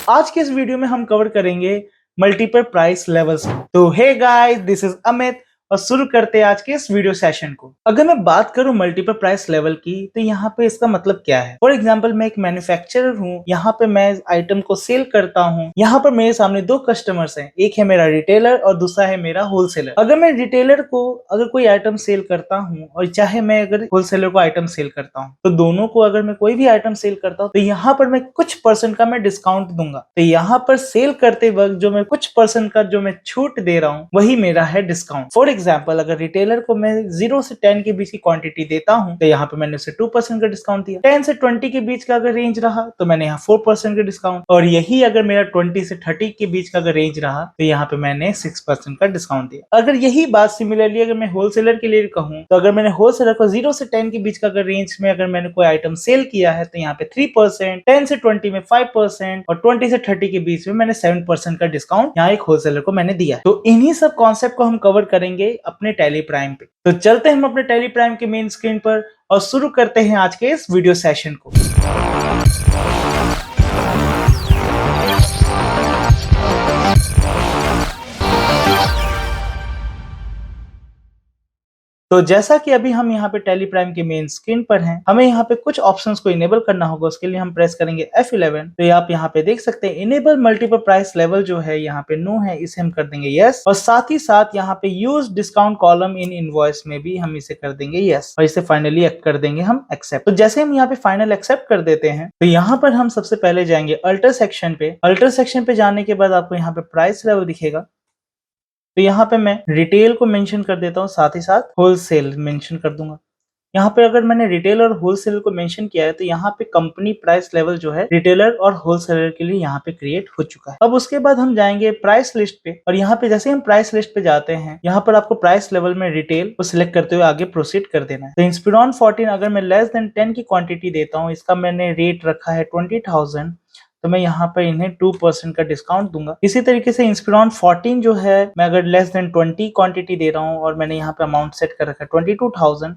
आज के इस वीडियो में हम कवर करेंगे मल्टीपल प्राइस लेवल्स। तो hey guys, this is Amit और शुरू करते हैं आज के इस वीडियो सेशन को। अगर मैं बात करूं मल्टीपल प्राइस लेवल की, तो यहाँ पे इसका मतलब क्या है। फॉर एग्जांपल, मैं एक मैन्युफैक्चरर हूँ, यहाँ पे मैं आइटम को सेल करता हूँ। यहाँ पर मेरे सामने दो कस्टमर्स हैं, एक है मेरा रिटेलर और दूसरा है मेरा होलसेलर। अगर मैं रिटेलर को अगर कोई आइटम सेल करता हूँ और चाहे मैं अगर होलसेलर को आइटम सेल करता हूँ, तो दोनों को अगर मैं कोई भी आइटम सेल करता हूँ तो यहाँ पर मैं कुछ परसेंट का मैं डिस्काउंट दूंगा। तो यहाँ पर सेल करते वक्त जो मैं कुछ परसेंट का जो मैं छूट दे रहा हूँ वही मेरा है डिस्काउंट। फॉर एग्जाम्पल, अगर रिटेलर को मैं 0 से 10 के बीच की क्वांटिटी देता हूँ तो यहाँ पे मैंने उसे 2% का डिस्काउंट दिया। 10 से 20 के बीच का अगर रेंज रहा तो मैंने यहाँ 4% का डिस्काउंट, और यही अगर मेरा 20 से 30 के बीच का अगर रेंज रहा तो यहाँ पे मैंने 6% का डिस्काउंट दिया। अगर यही बात सिमिलरली अगर मैं होलसेलर के लिए कहूँ, तो अगर मैंने होलसेलर को 0 से 10 के बीच का अगर रेंज में अगर मैंने कोई आइटम सेल किया है तो यहाँ पे 3%, 10 से 20 में 5% और 20 से 30 के बीच में मैंने 7% का डिस्काउंट यहाँ एक होलसेलर को मैंने दिया है। तो इन्हीं सब कॉन्सेप्ट को हम कवर करेंगे अपने टैली प्राइम पे। तो चलते हैं हम अपने टैली प्राइम के मेन स्क्रीन पर और शुरू करते हैं आज के इस वीडियो सेशन को। तो जैसा कि अभी हम यहाँ पे टैली प्राइम के मेन स्क्रीन पर हैं, हमें यहाँ पे कुछ ऑप्शंस को इनेबल करना होगा। उसके लिए हम प्रेस करेंगे F11। तो आप यहाँ पे देख सकते हैं इनेबल मल्टीपल प्राइस लेवल जो है यहाँ पे नो है, इसे हम कर देंगे यस। और साथ ही साथ यहाँ पे use discount column in invoice में भी हम इसे कर देंगे यस, और इसे फाइनली कर देंगे हम एक्सेप्ट। तो जैसे हम यहाँ पे फाइनल एक्सेप्ट कर देते हैं तो यहाँ पर हम सबसे पहले जाएंगे अल्टर सेक्शन पे। अल्टर सेक्शन पे जाने के बाद आपको यहाँ पे प्राइस लेवल दिखेगा। तो यहाँ पे मैं रिटेल को मेंशन कर देता हूँ, साथ ही साथ होलसेल मेंशन कर दूंगा। यहाँ पे अगर मैंने रिटेल और होलसेल को मेंशन किया है तो यहाँ पे कंपनी प्राइस लेवल जो है रिटेलर और होलसेलर के लिए यहाँ पे क्रिएट हो चुका है। अब उसके बाद हम जाएंगे प्राइस लिस्ट पे, और यहाँ पे जैसे हम प्राइस लिस्ट पे जाते हैं, यहाँ पर आपको प्राइस लेवल में रिटेल को सिलेक्ट करते हुए आगे प्रोसीड कर देना है। तो इंस्पिरॉन 14 अगर मैं लेस देन 10 की क्वांटिटी देता हूँ, इसका मैंने रेट रखा है 20,000, तो मैं यहाँ पर इन्हें 2% का डिस्काउंट दूंगा। इसी तरीके से इंस्पिरॉन 14 जो है, मैं अगर लेस देन 20 क्वांटिटी दे रहा हूँ और मैंने यहाँ पे अमाउंट सेट कर रखा है 22,000,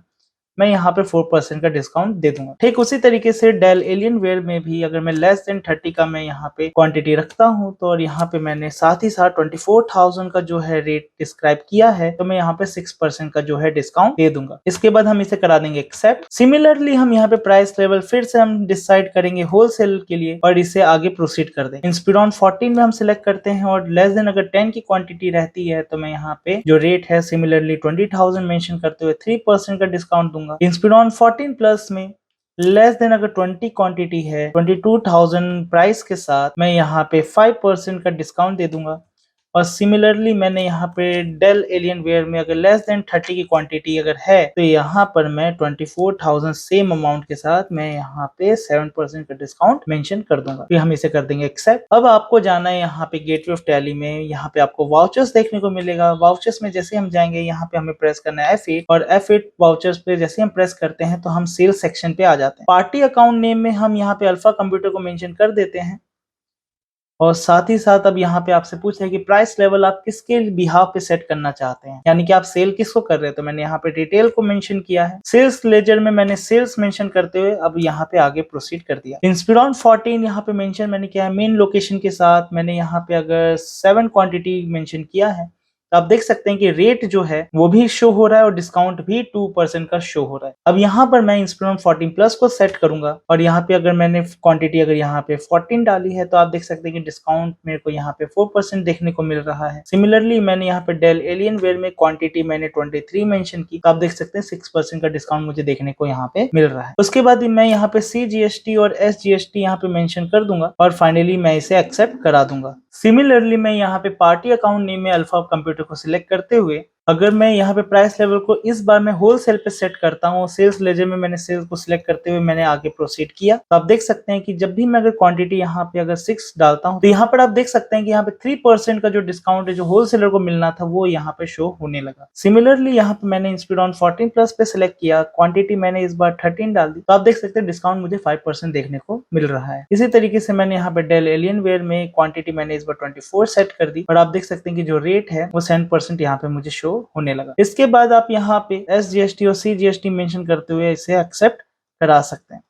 मैं यहाँ पे 4% का डिस्काउंट दे दूंगा। ठीक उसी तरीके से डेल एलियन वेयर में भी अगर मैं लेस देन 30 का मैं यहाँ पे क्वांटिटी रखता हूँ, तो और यहाँ पे मैंने साथ ही साथ 24,000 का जो है रेट डिस्क्राइब किया है, तो मैं यहाँ पे 6% का जो है डिस्काउंट दे दूंगा। इसके बाद हम इसे करा देंगे एक्सेप्ट। सिमिलरली हम यहाँ पे प्राइस लेवल फिर से हम डिसाइड करेंगे होलसेल के लिए और इसे आगे प्रोसीड कर देंगे। इंस्पिरॉन 14 में हम सिलेक्ट करते हैं और लेस देन अगर 10 की क्वांटिटी रहती है तो मैं यहाँ पे जो रेट है सिमिलरली 20,000 मेंशन करते हुए 3% का डिस्काउंट दूंगा। इंस्पिरॉन 14 प्लस में लेस देन अगर 20 क्वांटिटी है 22,000 प्राइस के साथ, मैं यहाँ पे 5% का डिस्काउंट दे दूंगा। और सिमिलरली मैंने यहाँ पे डेल एलियन वेयर में अगर लेस देन 30 की क्वांटिटी अगर है तो यहाँ पर मैं 24,000 सेम अमाउंट के साथ मैं यहाँ पे 7% का डिस्काउंट मेंशन कर दूंगा। फिर हम इसे कर देंगे एक्सेप्ट। अब आपको जाना है यहाँ पे गेटवे ऑफ टैली में, यहाँ पे आपको वाउचर्स देखने को मिलेगा। वाउचर्स में जैसे हम जाएंगे यहाँ पे हमें प्रेस करना है F8, और F8 वाउचर्स पे जैसे हम प्रेस करते हैं तो हम सेल्स सेक्शन पे आ जाते हैं। पार्टी अकाउंट नेम में हम यहाँ पे अल्फा कंप्यूटर को मेंशन कर देते हैं, और साथ ही साथ अब यहाँ पे आपसे पूछ रहे हैं कि प्राइस लेवल आप किसके बिहाफ पे सेट करना चाहते हैं, यानी कि आप सेल किसको कर रहे हैं। तो मैंने यहाँ पे रिटेल को मेंशन किया है। सेल्स लेजर में मैंने सेल्स मेंशन करते हुए अब यहाँ पे आगे प्रोसीड कर दिया। इंस्पिरॉन 14 यहाँ पे मेंशन मैंने किया है मेन लोकेशन के साथ। मैंने यहाँ पे अगर 7 क्वांटिटी मेंशन किया है, तो आप देख सकते हैं कि रेट जो है वो भी शो हो रहा है और डिस्काउंट भी 2% का शो हो रहा है। अब यहाँ पर मैं इंस्पिरॉन 14 प्लस को सेट करूंगा, और यहाँ पे अगर मैंने क्वांटिटी अगर यहाँ पे 14 डाली है तो आप देख सकते हैं कि डिस्काउंट मेरे को यहाँ पे 4% देखने को मिल रहा है। सिमिलरली मैंने यहाँ पे डेल एलियन वेयर में क्वांटिटी मैंने 23 मेंशन की, तो आप देख सकते हैं 6% का डिस्काउंट मुझे देखने को यहाँ पे मिल रहा है। उसके बाद मैं यहाँ पे CGST और SGST यहाँ पे मेंशन कर दूंगा और फाइनली मैं इसे एक्सेप्ट करा दूंगा। सिमिलरली मैं यहाँ पे पार्टी अकाउंट नेम में अल्फा कंप्यूटर को सिलेक्ट करते हुए अगर मैं यहाँ पे प्राइस लेवल को इस बार मैं होलसेल पे सेट करता हूँ, सेल्स लेजर में मैंने सेल्स को सिलेक्ट करते हुए मैंने आगे प्रोसीड किया, तो आप देख सकते हैं कि जब भी मैं अगर क्वांटिटी यहाँ पे अगर 6 डालता हूँ तो यहाँ पर आप देख सकते हैं कि यहाँ पे 3% का जो डिस्काउंट है जो होलसेलर को मिलना था वो यहाँ पे शो होने लगा। सिमिलरली यहाँ पे मैंने इंस्पिरॉन 14 प्लस पे सिलेक्ट किया, क्वांटिटी मैंने इस बार 13 डाल दी, तो आप देख सकते हैं डिस्काउंट मुझे 5% देखने को मिल रहा है। इसी तरीके से मैंने यहाँ पे डेल एलियन वेयर में क्वांटिटी मैंने इस बार 24 सेट कर दी, और आप देख सकते हैं कि जो रेट है वो 7% यहाँ पे मुझे शो होने लगा। इसके बाद आप यहाँ पे SGST और CGST मेंशन करते हुए इसे एक्सेप्ट करा सकते हैं।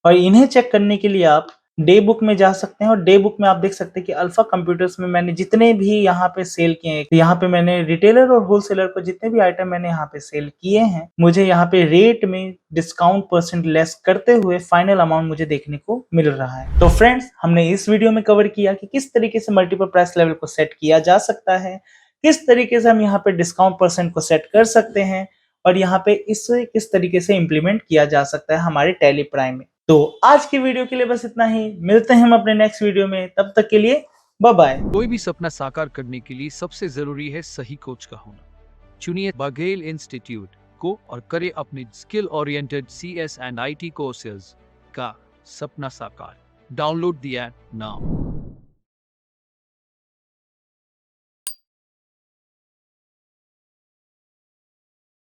और इन्हें चेक करने के लिए आप डे बुक में जा सकते हैं और डे बुक में आप देख सकते हैं कि अल्फा कंप्यूटर्स में मैंने जितने भी यहाँ पे सेल किए हैं, यहाँ पे मैंने रिटेलर और होलसेलर को जितने भी आइटम मैंने यहाँ पे सेल किए हैं, मुझे यहाँ पे रेट में डिस्काउंट परसेंट लेस करते हुए फाइनल अमाउंट मुझे देखने को मिल रहा है। तो फ्रेंड्स, हमने इस वीडियो में कवर किया कि किस तरीके से मल्टीपल प्राइस लेवल को सेट किया जा सकता है, किस तरीके से हम यहाँ पे डिस्काउंट परसेंट को सेट कर सकते हैं और यहाँ पे इसे किस तरीके से इम्प्लीमेंट किया जा सकता है हमारे टैली प्राइम में। तो आज की वीडियो के लिए बस इतना ही। मिलते हैं हम अपने नेक्स्ट वीडियो में, तब तक के लिए बाय बाय। कोई भी सपना साकार करने के लिए सबसे जरूरी है सही कोच का होना। चुनिए बघेल इंस्टीट्यूट को और करें अपने skill oriented CS and IT courses का सपना साकार। Download the app now.